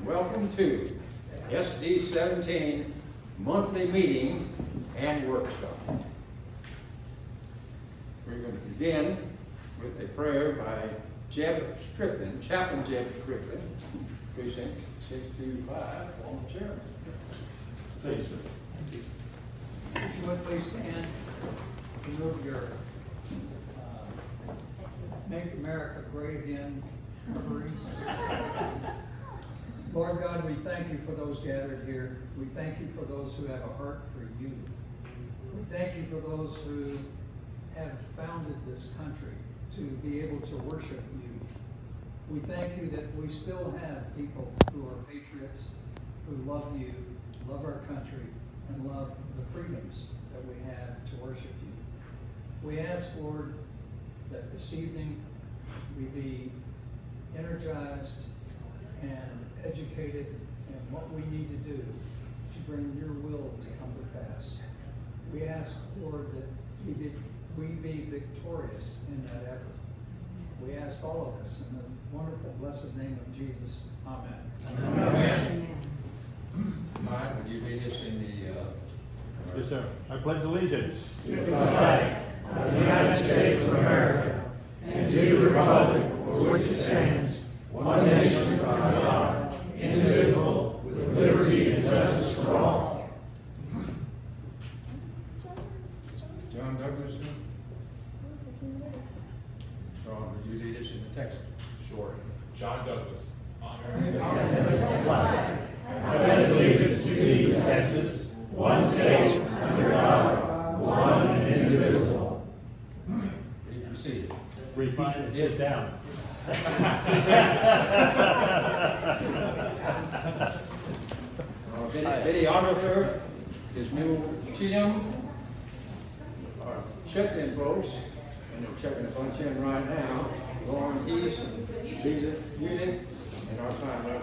welcome to SD 17 monthly meeting and workshop. We're going to begin with a prayer by Chaplain Jeb Strickland, precinct 625, former chairman. Please, sir. If you would please stand, remove your Make America Great Again coverings. Lord God, we thank you for those gathered here. We thank you for those who have a heart for you. We thank you for those who have founded this country to be able to worship you. We thank you that we still have people who are patriots, who love you, love our country, and love the freedoms that we have to worship you. We ask, Lord, that this evening we be energized and educated in what we need to do to bring your will to come to pass. We ask, Lord, that we be victorious in that effort. We ask all of us in the wonderful, blessed name of Jesus. Amen. Amen. Mike, would you lead us in the... Yes, sir. I pledge allegiance to the flag of the United States of America and to the republic for which it stands, one nation under God, indivisible, with liberty and justice for all. John Douglas? Sean, would you lead us in the text? Sure. John Douglas. I pledge allegiance to thee, Texas, one state, under God, one and indivisible. Please proceed. Repeat and sit down. Our videographer is New Cheatham. Our check-in folks, and they're checking a bunch in right now. Lauren Keys, Lisa Music, and our timer.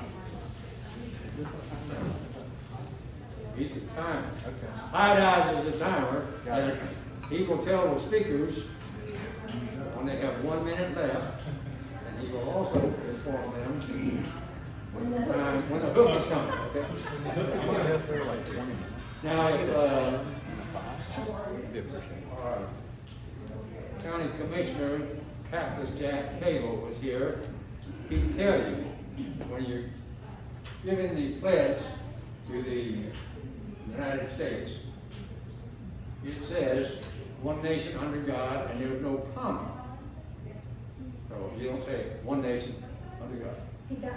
He's the timer. High is the timer, and he will tell the speakers when they have 1 minute left, and he will also inform them when the hook is coming, okay? Now, if our county commissioner, Cactus Jack Cable, was here, he'd tell you, when you're giving the pledge to the United States, it says, one nation under God, and there's no comma. So you don't say one nation under God.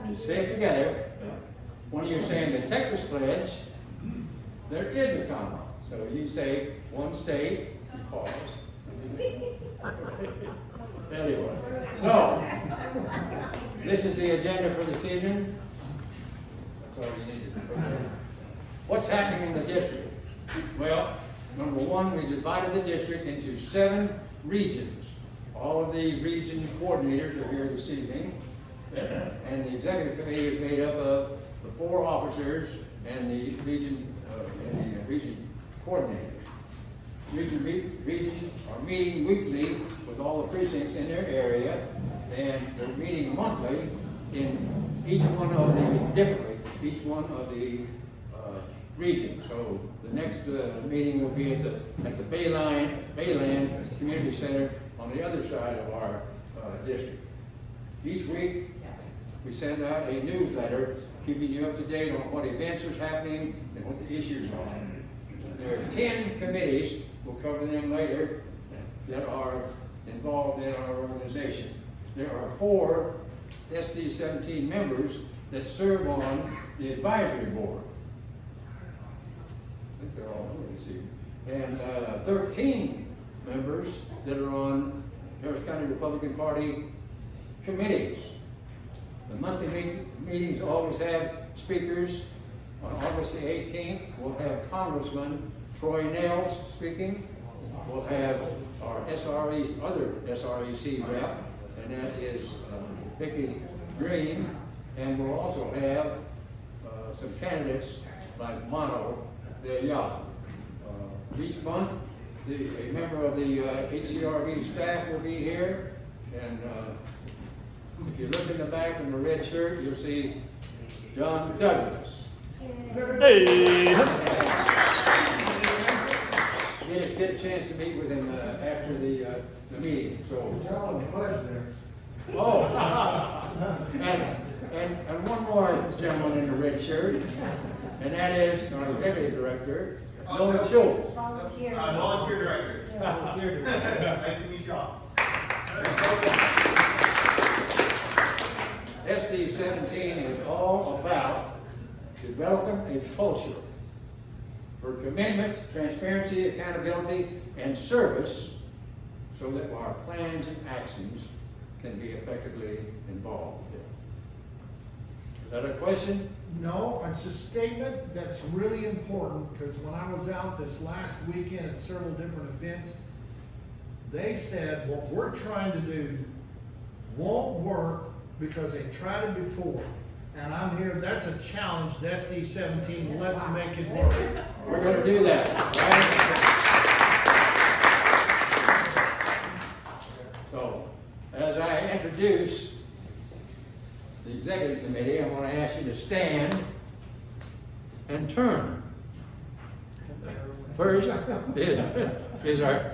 You say it together. When you're saying the Texas pledge, there is a comma. So you say one state, you pause. Anyway, so this is the agenda for this evening. That's all you needed. What's happening in the district? Well, number one, we divided the district into 7 regions. All of the region coordinators are here this evening, and the executive committee is made up of the 4 officers and the region coordinators. Regions are meeting weekly with all the precincts in their area, and they're meeting monthly in each one of the regions. So the next meeting will be at the Bayland Community Center on the other side of our district. Each week we send out a newsletter keeping you up to date on what events are happening and what the issues are. There are 10 committees, we'll cover them later, that are involved in our organization. There are 4 SD 17 members that serve on the advisory board. I think they're all here this evening. And 13 members that are on Harris County Republican Party committees. The monthly meetings always have speakers. On August the 18th, we'll have Congressman Troy Nels speaking. We'll have our other SREC rep, and that is Vicki Green. And we'll also have some candidates like Mono De Yah. Each month, a member of the HCRB staff will be here, and if you look in the back in the red shirt, you'll see John Douglas. Hey! Get a chance to meet with him after the meeting, so. Oh, and one more gentleman in the red shirt, and that is our executive director, Nolan Schultz. Volunteer. Volunteer director. Volunteer Nice to meet you all. SD 17 is all about developing a culture for commitment, transparency, accountability, and service so that our plans and actions can be effectively involved. Is that a question? No, it's a statement that's really important, because when I was out this last weekend at several different events, they said what we're trying to do won't work because they tried it before. And I'm here, that's a challenge to SD 17, let's make it work. We're gonna do that, right? So, as I introduce the executive committee, I want to ask you to stand and turn. First is our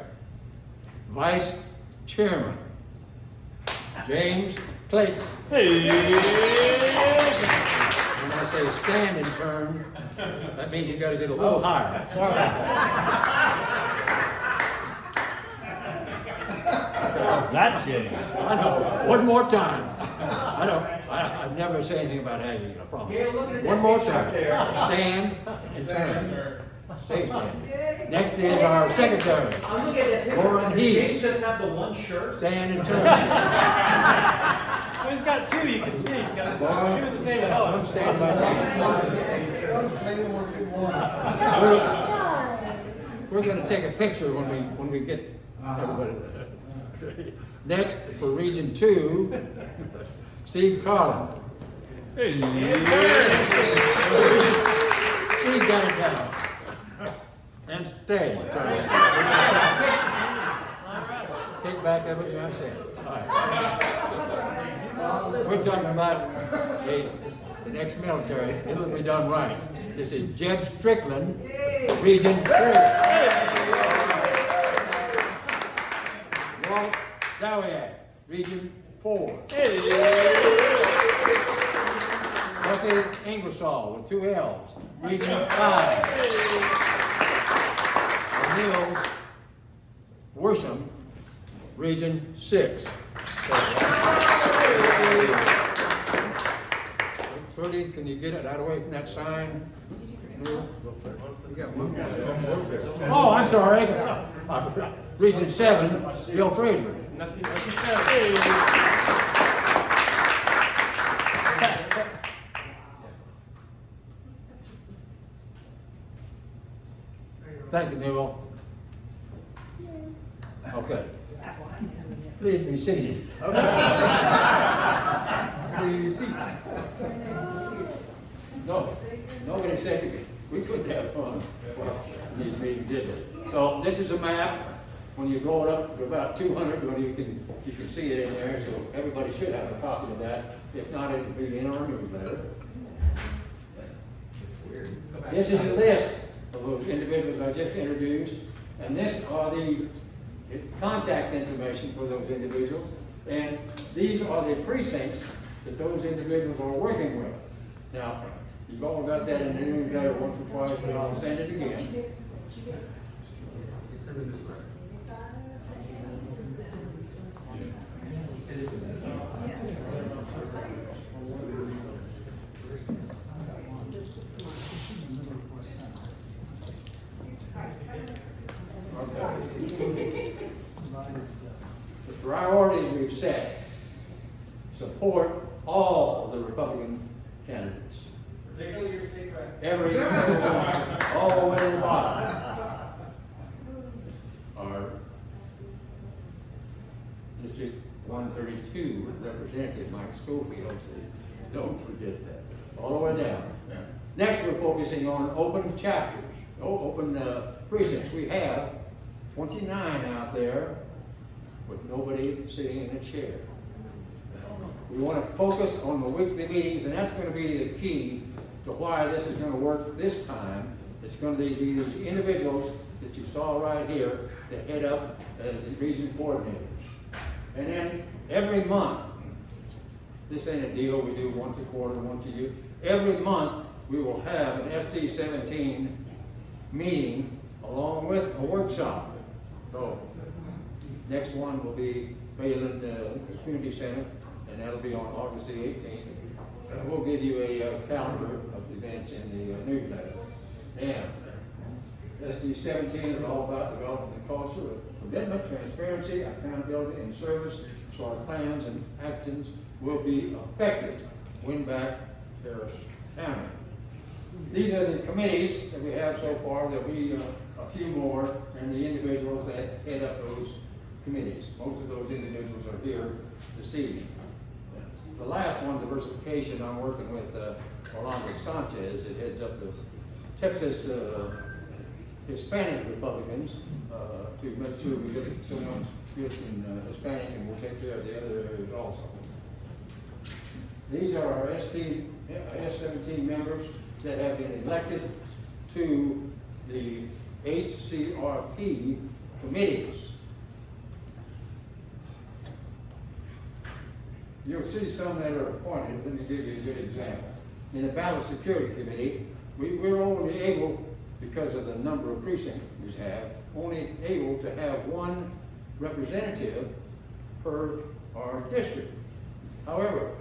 vice chairman, James Clayton. Hey! When I say stand and turn, that means you gotta get a little higher. That changed. I know, one more time. I know, I never say anything about hanging, I promise. One more time. Stand and turn. Stay standing. Next is our secretary, I'm looking at that Lauren picture. He Heath. just have the one shirt. Stand and turn. Well, he's got two, you can see. He's got Lauren, two of the same color. I'm standing by you. We're gonna take a picture when we get everybody. Next, for Region 2, Steve Carlin. Hey! Steve got it down. And stay. Sorry. Take back everything I said. All right. We're talking about the ex-military. It'll be done right. This is Jeb Strickland, Region 3. Walt Zawiak, Region 4. Bucky Ingersoll with 2 L's, Region 5. Niels Worsham, Region 6. Trudy, can you get it out away from that sign? Oh, I'm sorry. Region 7, Bill Fraser. Thank you, Newell. Okay. Please be seated. Please seat. No, nobody said we couldn't have fun in these meetings, did they? So this is a map. When you go it up to about 200, you can see it in there. So everybody should have a copy of that. If not, it'll be in our newsletter. This is a list of those individuals I just introduced, and this are the contact information for those individuals, and these are the precincts that those individuals are working with. Now, you've all got that in the newsletter once or twice, but I'll send it again. The priorities we've set support all of the Republican candidates. Particularly your state rep. Every single one, all the way to the bottom. Our District 132 representative, Mike Schofield, said, don't forget that. All the way down. Next, we're focusing on open chapters, open precincts. We have 29 out there with nobody sitting in a chair. We want to focus on the weekly meetings, and that's going to be the key to why this is going to work this time. It's going to be these individuals that you saw right here that head up as the region coordinators. And then every month, this ain't a deal we do once a quarter, once a year. Every month, we will have an SD-17 meeting along with a workshop. So, next one will be Bayland Community Center, and that'll be on August the 18th. We'll give you a calendar of events in the newsletter. And SD-17 is all about developing a culture of commitment, transparency, accountability, and service, so our plans and actions will be effective. Win back Harris County. These are the committees that we have so far. There'll be a few more, and the individuals that head up those committees. Most of those individuals are here this evening. The last one, diversification, I'm working with Orlando Sanchez, that heads up the Texas Hispanic Republicans, to make sure we get someone good in Hispanic, and we'll take care of the other areas also. These are our S-17 members that have been elected to the HCRP committees. You'll see some that are appointed. Let me give you a good example. In the Battle Security Committee, we're only able, because of the number of precincts we have, only able to have one representative per our district. However,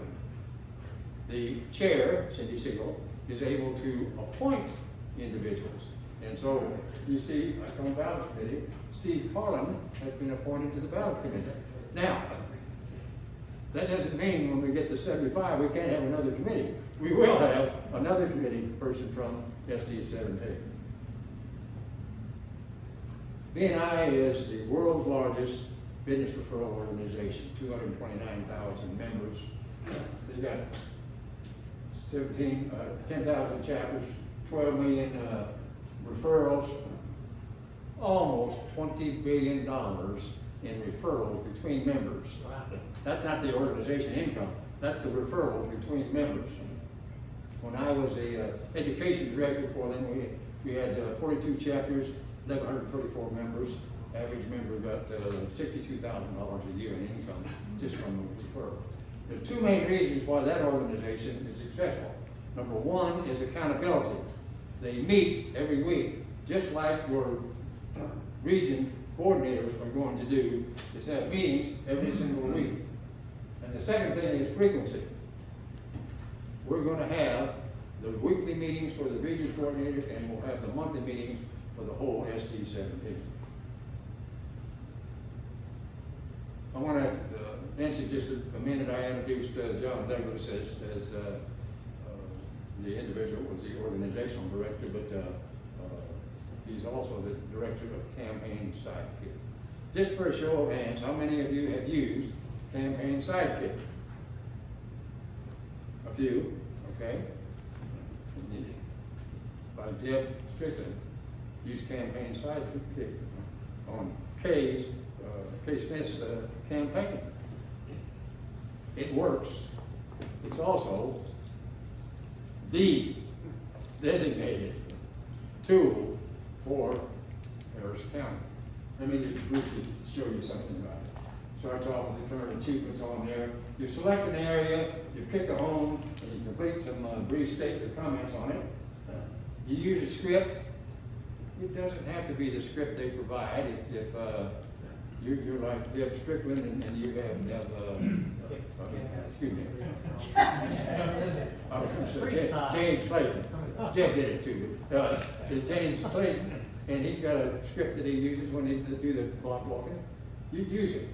the chair, Cindy Siegel, is able to appoint individuals. And so, you see, on the Battle Committee, Steve Carlin has been appointed to the Battle Committee. Now, that doesn't mean when we get to 75, we can't have another committee. We will have another committee person from SD-17. BNI is the world's largest business referral organization, 229,000 members. They've got 10,000 chapters, 12 million referrals, almost $20 billion in referrals between members. That's not the organization income, that's the referral between members. When I was a education director for them, we had 42 chapters, 1,134 members. Average member got $62,000 a year in income just from the referral. There are two main reasons why that organization is successful. Number one is accountability. They meet every week, just like your region coordinators are going to do, is have meetings every single week. And the second thing is frequency. We're going to have the weekly meetings for the region coordinators, and we'll have the monthly meetings for the whole SD-17. I want to, Nancy, just a minute, I introduced John Douglas as the individual was the organizational director, but he's also the director of Campaign Sidekick. Just for a show of hands, how many of you have used Campaign Sidekick? A few, okay. By Deb Strickland, used Campaign Sidekick on Kay Smith's campaign. It works. It's also the designated tool for Harris County. Let me just briefly show you something about it. Starts off with the current achievements on there. You select an area, you pick a home, and you complete some brief statement comments on it. You use a script. It doesn't have to be the script they provide. If you're like Deb Strickland and you have excuse me. I was going to say James Clayton. Jeb did it too. James Clayton, and he's got a script that he uses when they do the block walking. You use it.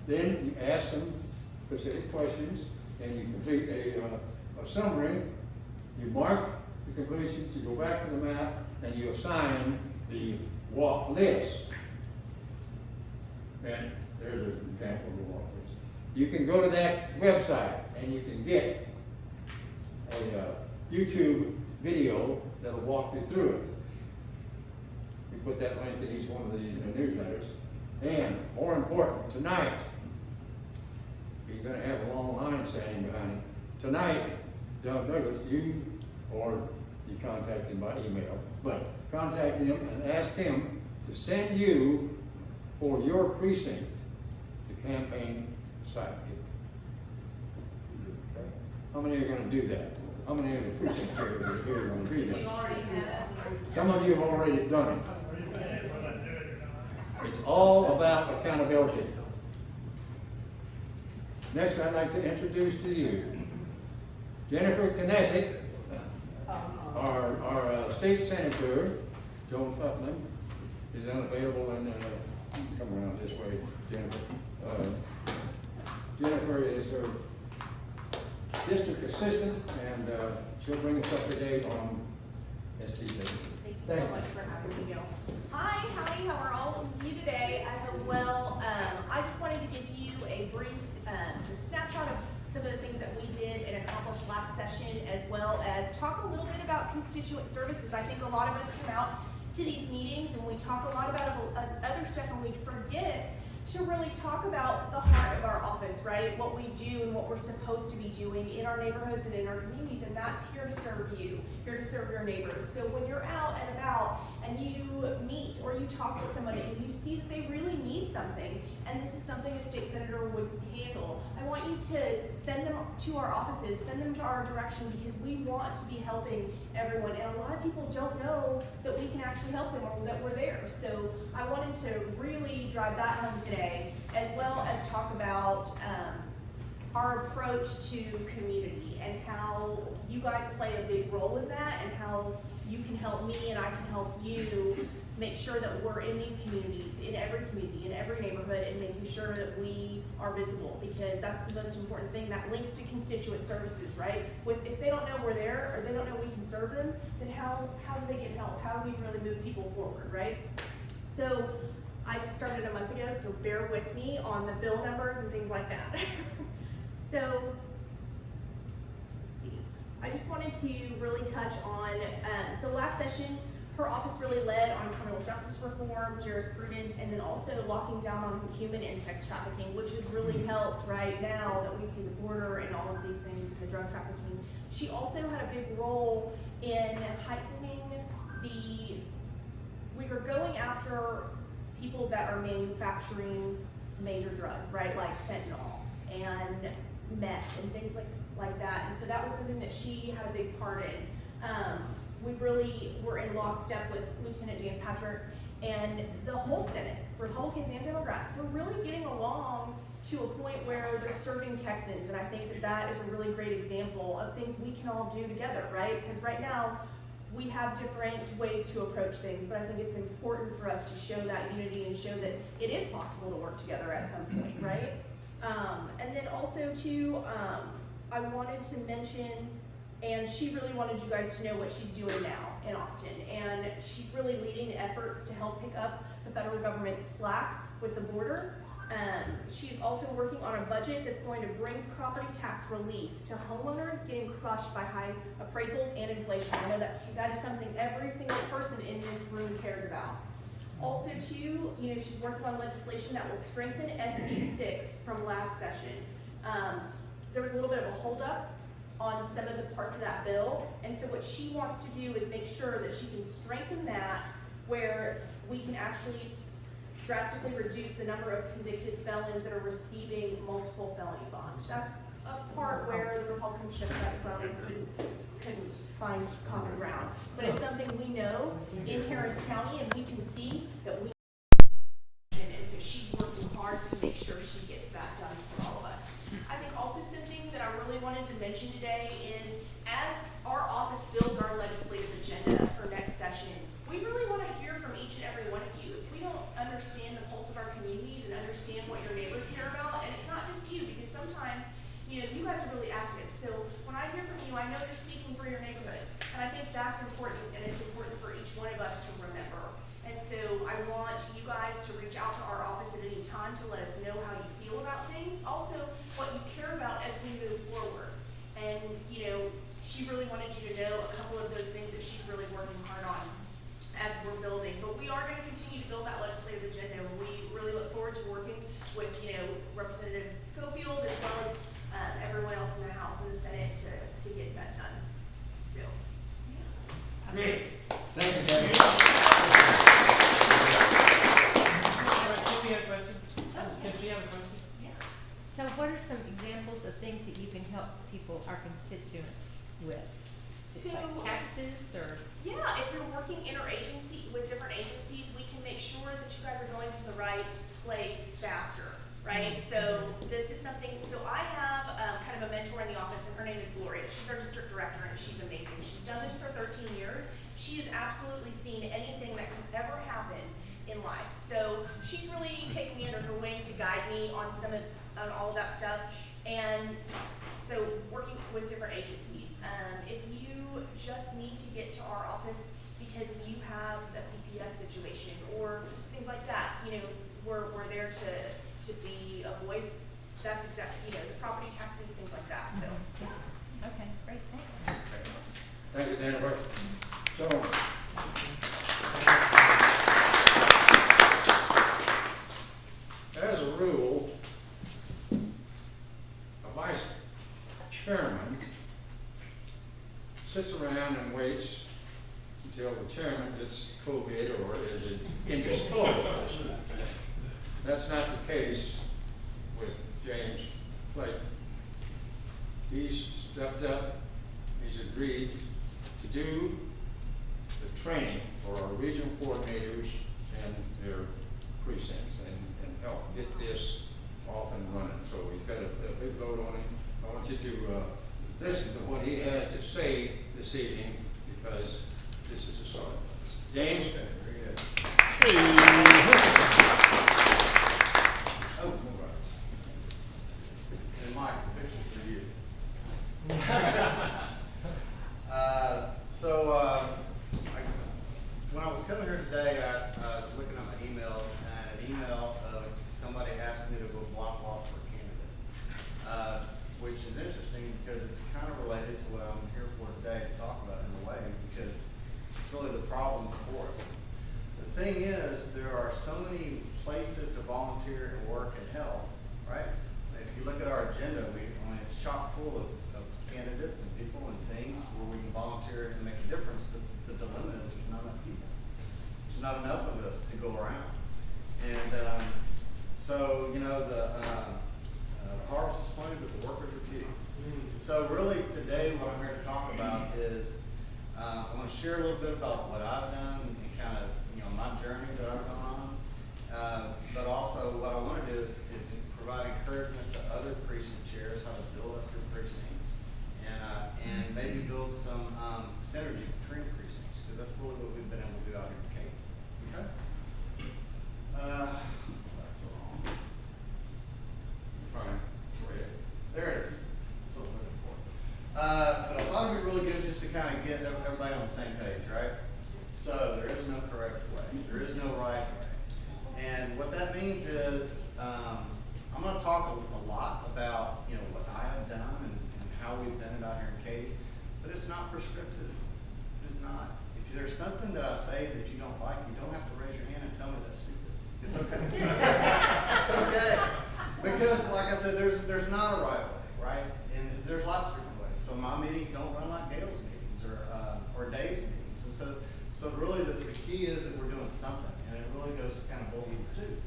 Then you ask them specific questions, and you complete a summary. You mark the completions. You go back to the map, and you assign the walk list. And there's an example of the walk list. You can go to that website, and you can get a YouTube video that'll walk you through it. We put that link in each one of the newsletters. And more important, tonight, He's gonna have a long line standing behind him. Tonight, Doug Douglas, you, or you contact him by email, but contact him and ask him to send you for your precinct the campaign site kit. Okay? How many are gonna do that? How many of the precinct chairs are here gonna do that? We already have. Some of you have already done it. It's all about accountability. Next, I'd like to introduce to you Jennifer Knesset, our state senator. Joan Putnam is unavailable, and come around this way, Jennifer. Jennifer is our district assistant, and she'll bring us up to date on STD. Thank you so much for having me, Gil. Hi, howdy, how are all of you today? I hope well. I just wanted to give you a brief snapshot of some of the things that we did and accomplished last session, as well as talk a little bit about constituent services. I think a lot of us come out to these meetings and we talk a lot about other stuff, and we forget to really talk about the heart of our office, right? What we do and what we're supposed to be doing in our neighborhoods and in our communities, and that's here to serve you, here to serve your neighbors. So when you're out and about and you meet or you talk with somebody and you see that they really need something, and this is something a state senator would handle, I want you to send them to our offices, send them to our direction, because we want to be helping everyone. And a lot of people don't know that we can actually help them or that we're there. So I wanted to really drive that home today, as well as talk about our approach to community and how you guys play a big role in that, and how you can help me and I can help you make sure that we're in these communities, in every neighborhood, and making sure that we are visible, because that's the most important thing that links to constituent services, right? If they don't know we're there, or they don't know we can serve them, then how do they get help? How do we really move people forward, right? So I just started a month ago, so bear with me on the bill numbers and things like that. So, let's see. I just wanted to really touch on, so last session, her office really led on criminal justice reform, jurisprudence, and then also locking down on human and sex trafficking, which has really helped right now that we see the border and all of these things, and the drug trafficking. She also had a big role in heightening we were going after people that are manufacturing major drugs, right, like fentanyl and meth and things like that. And so that was something that she had a big part in. We really were in lockstep with Lieutenant Dan Patrick and the whole Senate, Republicans and Democrats. We're really getting along to a point where they're serving Texans, and I think that that is a really great example of things we can all do together, right? Because right now, we have different ways to approach things, but I think it's important for us to show that unity and show that it is possible to work together at some point, right? And then also too, I wanted to mention, and she really wanted you guys to know what she's doing now in Austin, and she's really leading the efforts to help pick up the federal government's slack with the border. She's also working on a budget that's going to bring property tax relief to homeowners getting crushed by high appraisals and inflation. I know that is something every single person in this room cares about. Also too, she's working on legislation that will strengthen SB 6 from last session. There was a little bit of a holdup on some of the parts of that bill, and so what she wants to do is make sure that she can strengthen that, where we can actually drastically reduce the number of convicted felons that are receiving multiple felony bonds. That's a part where the Republicans and Democrats probably couldn't find common ground. But it's something we know in Harris County, and we can see that we, and so she's working hard to make sure she gets that done for all of us. I think also something that I really wanted to mention today is, as our office builds our legislative agenda for next session, we really want to hear from each and every one of you. If we don't understand the pulse of our communities and understand what your neighbors care about, and it's not just you, because sometimes, you guys are really active. So when I hear from you, I know you're speaking for your neighborhoods, and I think that's important, and it's important for each one of us to remember. And so I want you guys to reach out to our office at any time to let us know how you feel about things, also what you care about as we move forward. And she really wanted you to know a couple of those things that she's really working hard on. as we're building. But we are gonna continue to build that legislative agenda, and we really look forward to working with, Representative Schofield as well as, everyone else in the House and the Senate to get that done. So, yeah. Great. Thank you, Debbie. Kim, you have a question? Kim, do you have a question? So what are some examples of things that you can help people, our constituents, with? So, Like taxes or? yeah, if you're working interagency with different agencies, we can make sure that you guys are going to the right place faster, right? So this is something, so I have kind of a mentor in the office, and her name is Gloria. She's our district director, and she's amazing. She's done this for 13 years. She has absolutely seen anything that could ever happen in life. So she's really taken me under her wing to guide me on on all of that stuff. And so working with different agencies. If you just need to get to our office because you have a CPS situation or things like that, we're there to be a voice. That's exactly, the property taxes, things like that, so. Yeah. Okay, great, thanks. Thank you, Jennifer. So, as a rule, a vice chairman sits around and waits until the chairman gets COVID or is indisposed. That's not the case with James Flake. He's stepped up, he's agreed to do the training for our regional coordinators and their precincts and help get this off and running. So he's got a big load on him. I want you to listen to what he had to say this evening because this is a start. James? Okay, very good. Oh, all right. And Mike, the picture's for you. When I was coming here today, I was looking at my emails, and an email of somebody asked me to go block walk for a candidate, which is interesting because it's kind of related to what I'm here for today to talk about in a way, because it's really the problem before us. The thing is, there are so many places to volunteer and work and help, right? If you look at our agenda, it's chock full of candidates and people and things where we can volunteer and make a difference, but the dilemma is there's not enough people. There's not enough of us to go around. And the harvest is plenty, but the workers are few. So really today what I'm here to talk about is I want to share a little bit about what I've done and kind of my journey that I've gone on. But also what I want to do is provide encouragement to other precinct chairs how to build up their precincts and maybe build some synergy between precincts, because that's really what we've been able to do out here in Cape. Okay? That's so long. Fine. Go ahead. There it is. That's what I was looking for. But I thought it'd be really good just to kind of get everybody on the same page, right? So there is no correct way. There is no right way. And what that means is I'm going to talk a lot about what I have done and how we've done it out here in Katy, but it's not prescriptive. It is not. If there's something that I say that you don't like, you don't have to raise your hand and tell me that's stupid. It's okay. It's okay. Because like I said, there's not a right way, right? And there's lots of different ways. So my meetings don't run like Gail's meetings or Dave's meetings. And so really the key is that we're doing something, and it really goes to kind of both of you too.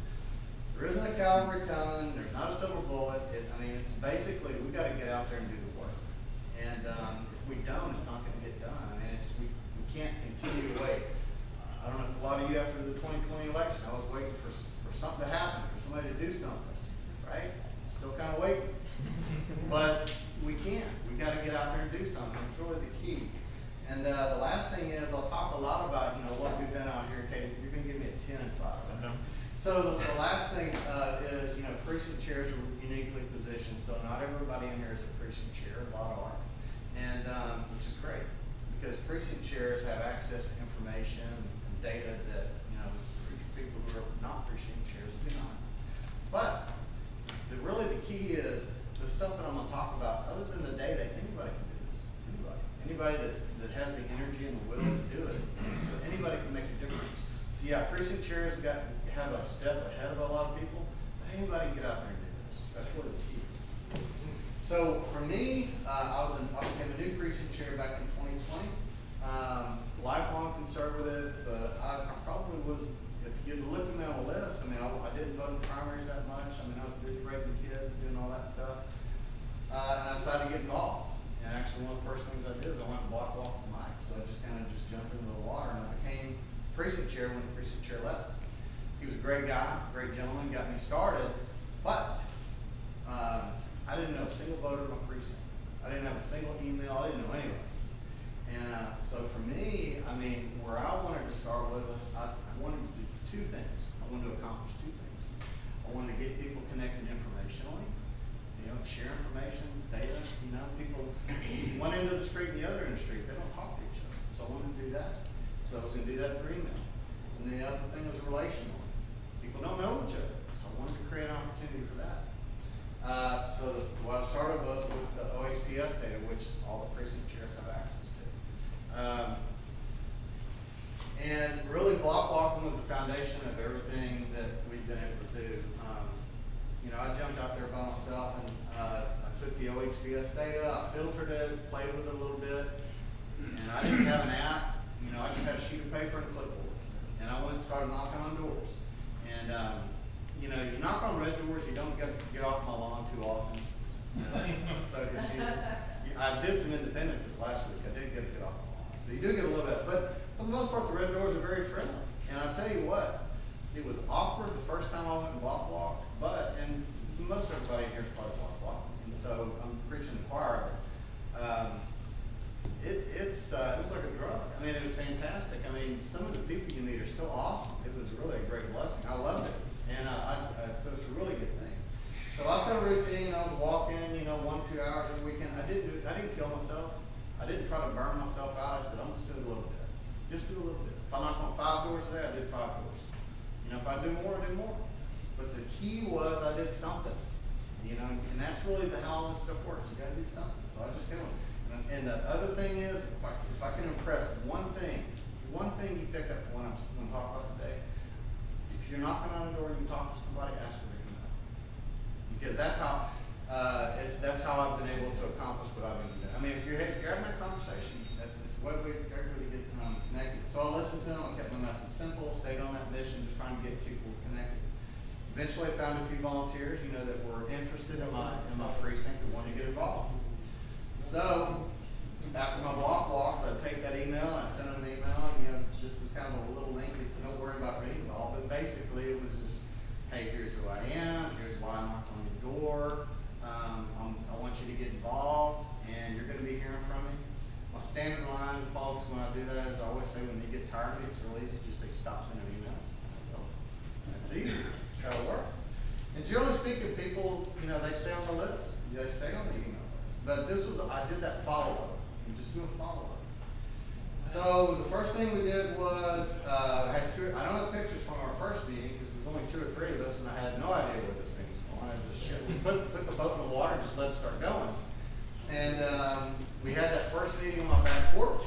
There isn't a cavalry coming, there's not a silver bullet. It's basically, we've got to get out there and do the work. And if we don't, it's not going to get done. We can't continue to wait. I don't know if a lot of you after the 2020 election, I was waiting for something to happen, for somebody to do something, right? Still kind of waiting. But we can't. We've got to get out there and do something. It's really the key. And the last thing is, I'll talk a lot about, what we've done out here, Katie. You're going to give me a 10 and 5. Right? So the last thing is, precinct chairs are uniquely positioned. So not everybody in here is a precinct chair. A lot are, and which is great because precinct chairs have access to information and data that people who are not precinct chairs do not. But really the key is the stuff that I'm going to talk about. Other than the data, anybody can do this. Anybody anybody that has the energy and the will to do it. So anybody can make a difference. So yeah, precinct chairs have a step ahead of a lot of people, but anybody can get out there and do this. That's really the key. So for me, I became a new precinct chair back in 2020. Lifelong conservative, but I probably was, if you'd looked at me on the list, I mean, I didn't vote in primaries that much. I mean, I was busy raising kids, doing all that stuff. And I decided to get involved. And actually, one of the first things I did is I went and block walked Mike. So I just kind of jumped into the water, and I became precinct chair when the precinct chair left. He was a great guy, great gentleman, got me started, but I didn't know a single voter in my precinct. I didn't have a single email, I didn't know anybody. And so for me, I mean, where I wanted to start with is I wanted to do two things. I wanted to accomplish two things. I wanted to get people connected informationally, share information, data, people, one end of the street and the other end of the street, they don't talk to each other. So I wanted to do that. So I was gonna do that through email. And the other thing was relational. People don't know each other. So I wanted to create an opportunity for that. What I started was with the OHPS data, which all the precinct chairs have access to. And really block walking was the foundation of everything that we've been able to do. I jumped out there by myself and I took the OHPS data, I filtered it, played with it a little bit, and I didn't have an app. I just had a sheet of paper and a clipboard. And I went and started knocking on doors. And you knock on red doors, you don't get off my lawn too often. So I did some independence this last week. I did get off my lawn. So you do get a little bit, but for the most part, the red doors are very friendly. And I'll tell you what, it was awkward the first time I went and block walked, and most everybody here is probably block walking. And so I'm preaching the choir, but it was like a drug. I mean, it was fantastic. I mean, some of the people you meet are so awesome. It was really a great blessing. I loved it. And so it's a really good thing. So I set a routine. I was walking, 1-2 hours every weekend. I didn't kill myself. I didn't try to burn myself out. I said, I'm just doing a little bit. Just do a little bit. If I knock on 5 doors a day, I did 5 doors. If I do more, I do more. But the key was I did something. And that's really how all this stuff works. You gotta do something. So I just go. And the other thing is, if I can impress one thing you pick up from what I'm going to talk about today, if you're knocking on a door and you talk to somebody, ask for their email. Because that's how I've been able to accomplish what I've been doing. I mean, if you're having that conversation, it's the way everybody get connected. So I listened to them, I kept my message simple, stayed on that mission, just trying to get people connected. Eventually I found a few volunteers, that were interested in my precinct and wanted to get involved. So after my block walks, I'd take that email, I'd send them an email, this is kind of a little lengthy, so don't worry about being involved, but basically it was just, hey, here's who I am, here's why I knocked on your door, I want you to get involved, and you're gonna be hearing from me. My standard line, folks, when I do that is I always say when you get tired of me, it's real easy, just say stop sending emails. Well, that's easy, that's how it works. And generally speaking, people, they stay on the list, they stay on the email list. But I did that follow-up, we just do a follow-up. So the first thing we did was, I don't have pictures from our first meeting, because it was only 2 or 3 of us, and I had no idea where this thing was going. I just put the boat in the water, just let it start going. And we had that first meeting on my back porch,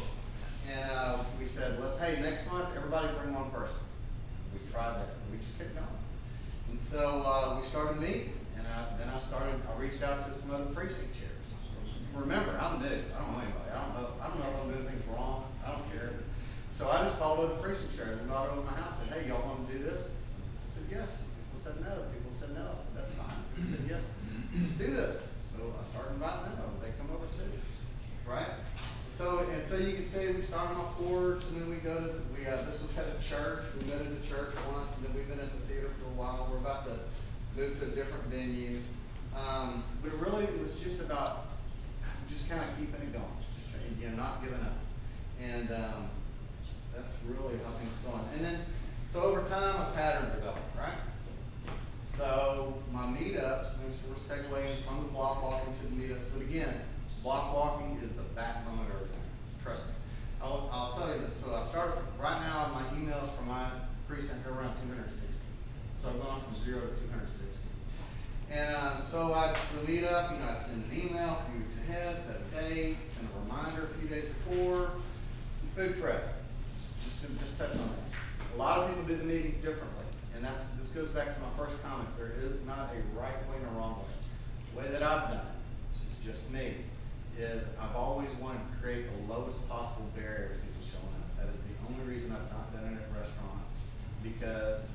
and we said, hey, next month, everybody bring one person. We tried that, and we just kept going. And so we started meeting, and then I reached out to some other precinct chairs. Remember, I'm new, I don't know anybody, I don't know if I'm doing things wrong, I don't care. So I just called other precinct chairs and got over to my house and said, hey, y'all want to do this? I said, yes. People said no, people said no, I said, that's fine. People said, yes, let's do this. So I started inviting them over, they come over too, right? So you can see we started on my porch, and then this was at a church, we met at a church once, and then we've been at the theater for a while, we're about to move to a different venue. But it was just about just kind of keeping it going, just not giving up. And that's really how things are going. And then, so over time, a pattern developed, right? So my meetups, we're segueing from the block walking to the meetups, but again, block walking is the backbone of everything. Trust me. I'll tell you this. So I started, right now, my emails for my precinct are around 260. So I've gone from 0 to 260. And, so I'd meet up, you know, I'd send an email a few weeks ahead, set a date, send a reminder a few days before. Food prep, just touch on this. A lot of people do the meetings differently, and this goes back to my first comment. There is not a right way and a wrong way. The way that I've done it, which is just me, is I've always wanted to create the lowest possible barrier for people showing up. That is the only reason I've not done it at restaurants, because,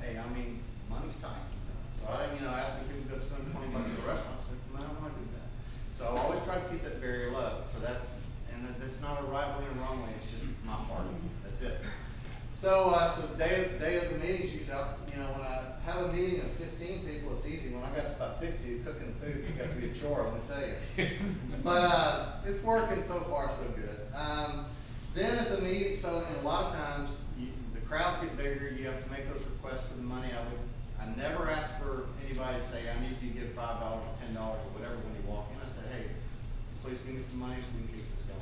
hey, I mean, money's tight sometimes. So I, you know, asking people to go spend $20 at a restaurant, so I don't want to do that. So I always try to keep that barrier low. So that's not a right way and wrong way. It's just my heart. That's it. So, day of the meetings, you know, when I have a meeting of 15 people, it's easy. When I got to about 50, cooking food, it got to be a chore, let me tell you. But it's working so far, so good. Then at the meeting, and a lot of times, the crowds get bigger. You have to make those requests for the money. I never ask for anybody to say, I need you to give $5 or $10 or whatever when you walk in. I say, hey, please give me some money so we can keep this going.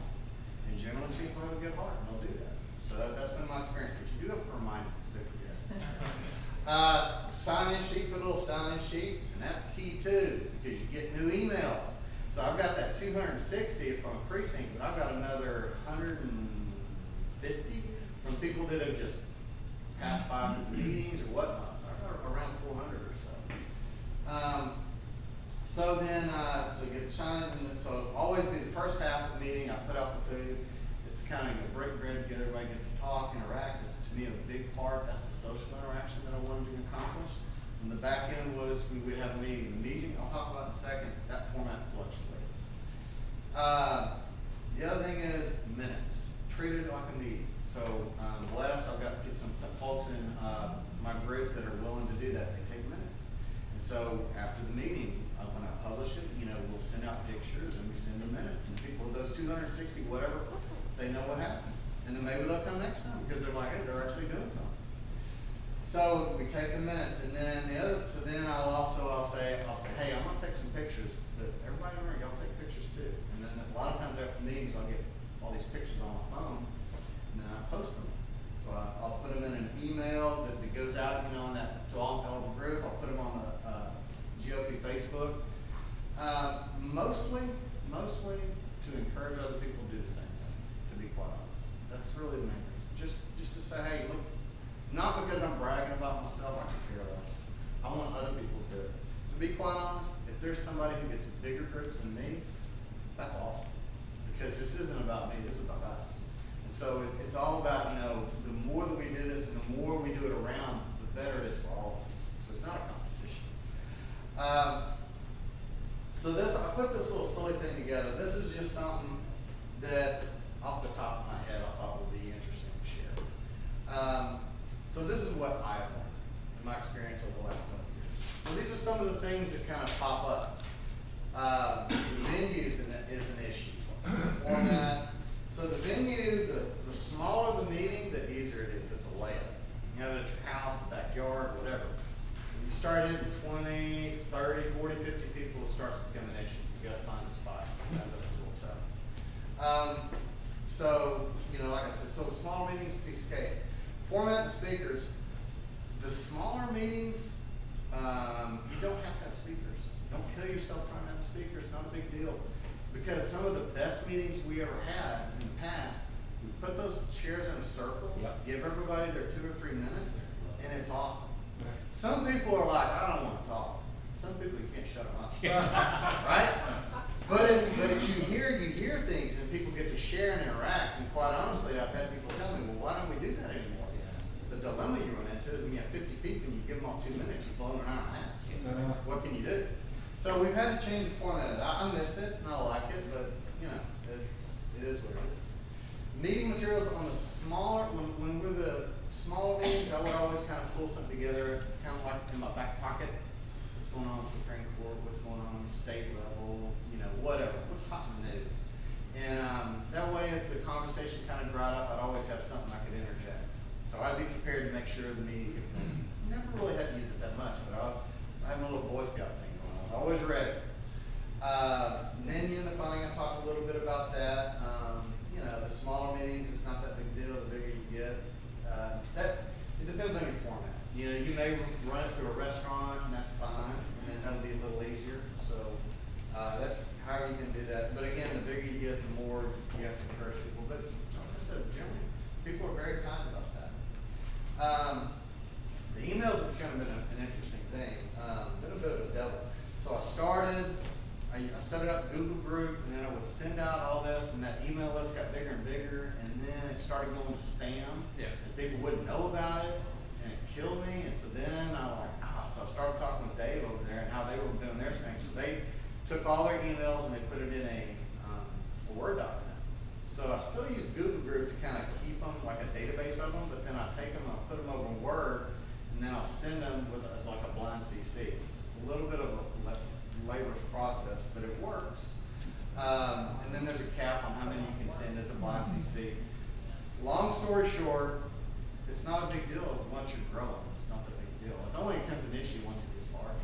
And generally, people have a good heart and they'll do that. So that's been my experience. But you do have to remind them because they forget. Sign-in sheet, put a little sign-in sheet, and that's key too because you get new emails. So I've got that 260 from a precinct, but I've got another 150 from people that have just passed by through the meetings or whatnot. So I've got around 400 or so. So you get the sign, and so it'll always be the first half of the meeting. I put out the food. It's kind of break bread together. Everybody gets to talk, interact. It's to me a big part. That's the social interaction that I wanted to accomplish. And the back end was we would have a meeting. The meeting I'll talk about in a second. That format fluctuates. The other thing is minutes. Treat it like a meeting. So I'm blessed. I've got some folks in my group that are willing to do that. They take minutes. And so after the meeting, when I publish it, you know, we'll send out pictures and we send the minutes. And people, those 260, whatever, they know what happened. And then maybe they'll come next time because they're like, hey, they're actually doing something. So we take the minutes, and then then I'll say, hey, I'm gonna take some pictures, but everybody remember, y'all take pictures too. And then a lot of times after meetings, I'll get all these pictures on my phone, and then I post them. So I'll put them in an email that goes out, you know, in that to all the group. I'll put them on the GOP Facebook. Mostly to encourage other people to do the same thing. To be quite honest, that's really the main reason. Just to say, hey, look. Not because I'm bragging about myself, I could care less. I want other people to do it. To be quite honest, if there's somebody who gets bigger groups than me, that's awesome. Because this isn't about me, this is about us. And so it's all about, you know, the more that we do this and the more we do it around, the better it is for all of us. So it's not a competition. I put this little silly thing together. This is just something that off the top of my head I thought would be interesting to share. So this is what I've learned in my experience over the last couple of years. So these are some of the things that kind of pop up. The venue is an issue. The format. So the venue, the smaller the meeting, the easier it is. It's a layup. You have it at your house, the backyard, whatever. When you start hitting 20, 30, 40, 50 people, it starts becoming an issue. You got to find a spot. Sometimes that's a little tough. So, you know, like I said, so small meetings, piece of cake. Format and speakers. The smaller meetings, you don't have to have speakers. Don't kill yourself trying to have speakers. Not a big deal. Because some of the best meetings we ever had in the past, we put those chairs in a circle, give everybody their 2 or 3 minutes, and it's awesome. Some people are like, I don't want to talk. Some people you can't shut them up, right? But you hear things and people get to share and interact. And quite honestly, I've had people tell me, well, why don't we do that anymore? The dilemma you run into is when you have 50 people and you give them all 2 minutes, you've blown an hour and a half. What can you do? So we've had to change the format. I miss it and I like it, but you know, it is what it is. Meeting materials on the smaller, when we're the smaller meetings, I would always kind of pull something together, kind of like in my back pocket. What's going on in the Supreme Court? What's going on the state level? You know, whatever. What's hot in the news? And that way, if the conversation kind of dried up, I'd always have something I could interject. So I'd be prepared to make sure the meeting could. Never really had to use it that much, but I had my little Boy Scout thing going on. I was always ready. Menu and the funding, I talked a little bit about that. You know, the smaller meetings, it's not that big deal. The bigger you get, it depends on your format. You know, you may run it through a restaurant, and that's fine, and then that'll The emails have kind of been an interesting thing, been a bit of a devil. So I set it up Google group, and then I would send out all this, and that email list got bigger and bigger, and then it started going to spam. Yeah. And people wouldn't know about it, and it killed me, and so then so I started talking with Dave over there and how they were doing their thing. So they took all their emails and they put it in a Word document. So I still use Google Group to kind of keep them, like a database of them, but then I take them, I'll put them over in Word, and then I'll send them as like a blind CC. It's a little bit of a laborious process, but it works. And then there's a cap on how many you can send as a blind CC. Long story short, it's not a big deal once you're growing. It's not the big deal. It only becomes an issue once it gets larger.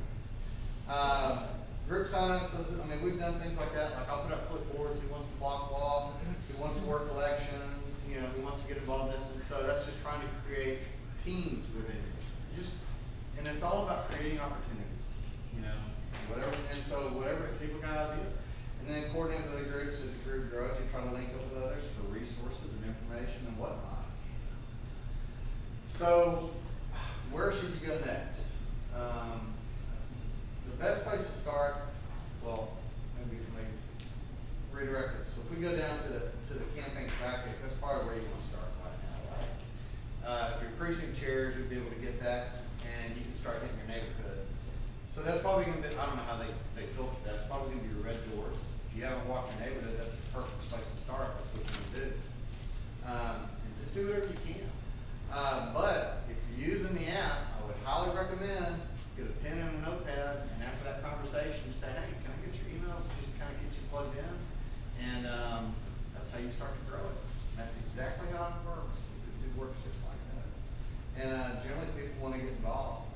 Group sign-ups, I mean, we've done things like that. Like I'll put up clipboards. Who wants to block wall? Who wants to work elections? You know, who wants to get involved in this? And so that's just trying to create teams within you. And it's all about creating opportunities. You know, whatever. And so whatever people got ideas, and then coordinate with other groups as the group grows. You try to link up with others for resources and information and whatnot. So, where should you go next? The best place to start, well, maybe we can redirect it. So if we go down to the campaign sidekick, that's probably where you want to start right now, right? If you're precinct chairs, you'll be able to get that, and you can start hitting your neighborhood. So that's probably going to be, I don't know how they filter that. It's probably going to be your red doors. If you haven't walked your neighborhood, that's the perfect place to start. That's what you can do. And just do whatever you can. But if you're using the app, I would highly recommend get a pen and a notepad, and after that conversation, you say, hey, can I get your emails just to kind of get you plugged in? And that's how you start to grow it. That's exactly how it works. It works just like that. And generally, people want to get involved.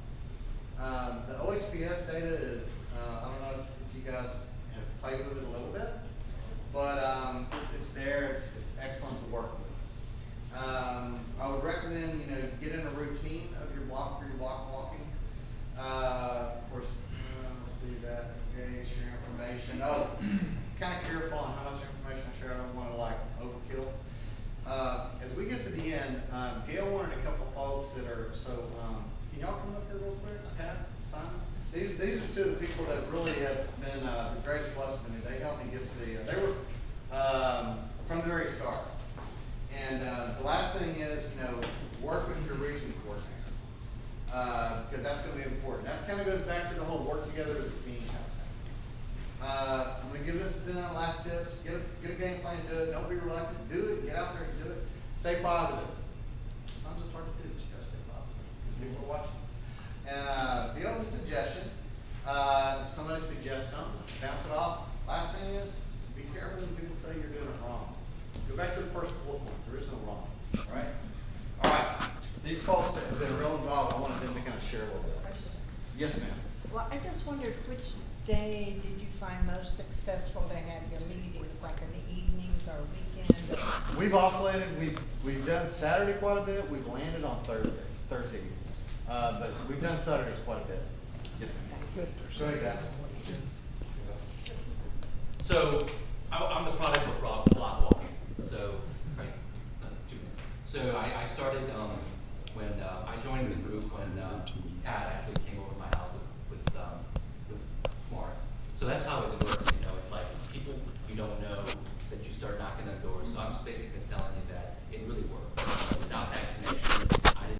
The OHBS data is, I don't know if you guys have played with it a little bit, but it's there. It's excellent to work with. I would recommend, get in a routine of your block for your block walking. Of course, let's see that, okay, share information. Oh, kind of careful on how much information I share. I don't want to overkill. As we get to the end, Gail wanted a couple folks that are, can y'all come up here real quick? Pat, Simon? These are two of the people that really have been the greatest blessing to me. They helped me get they were from the very start. And the last thing is, work with your region coordinator. Because that's going to be important. That kind of goes back to the whole work together as a team kind of thing. I'm going to give this last tips. Get a game plan, do it. Don't be reluctant. Do it. Get out there and do it. Stay positive. Sometimes it's hard to do, but you got to stay positive because people are watching. And be open to suggestions. If somebody suggests something, bounce it off. Last thing is, be careful when people tell you you're doing it wrong. Go back to the first bullet point. There is no wrong. All right? All right. These folks have been real involved. I wanted them to kind of share a little bit. Yes, ma'am. Well, I just wondered which day did you find most successful to have your meetings, like in the evenings or weekend? Or? We've oscillated. We've done Saturday quite a bit. We've landed on Thursday evenings. But we've done Saturdays quite a bit. Yes, ma'am. Go ahead, guys. So I'm the product of block walking. So, right, 2 minutes. So I started when I joined the group when Pat actually came over to my house with Mark. So that's how it works. It's like people you don't know that you start knocking on doors. So I'm just basically telling you that it really